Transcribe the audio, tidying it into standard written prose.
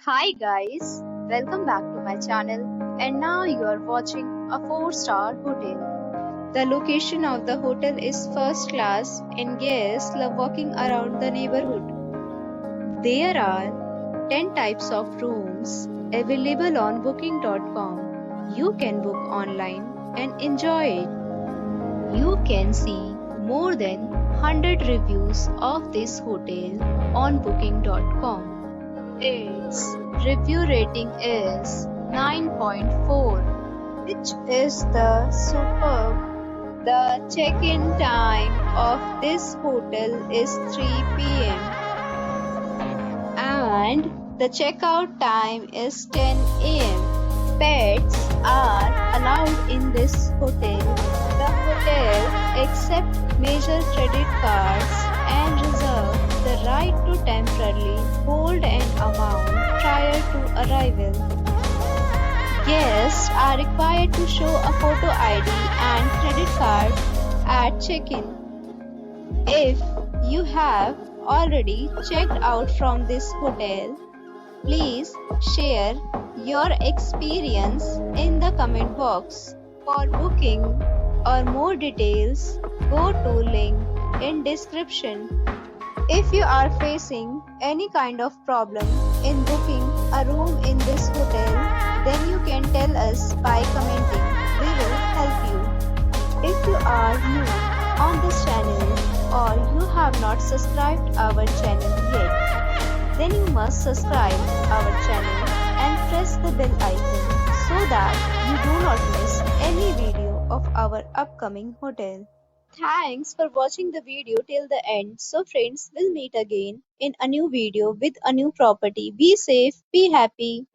Hi guys, welcome back to my channel, and now you are watching a 4-star hotel. The location of the hotel is first class and guests love walking around the neighborhood. There are 10 types of rooms available on booking.com. You can book online and enjoy it. You can see more than 100 reviews of this hotel on booking.com. Its review rating is 9.4, which is the superb. The check-in time of this hotel is 3 p.m. and the checkout time is 10 a.m. Pets are allowed in this hotel. The hotel accepts major credit cards and reserves the right to temporarily hold an amount prior to arrival. Guests are required to show a photo ID and credit card at check-in. If you have already checked out from this hotel, please share your experience in the comment box. For booking or more details, go to link in description. If you are facing any kind of problem in booking a room in this hotel, then you can tell us by commenting. We will help you. If you are new on this channel or you have not subscribed our channel yet, then you must subscribe our channel and press the bell icon so that you do not miss any video of our upcoming hotel. Thanks for watching the video till the end. So friends, we'll meet again in a new video with a new property. Be safe, be happy.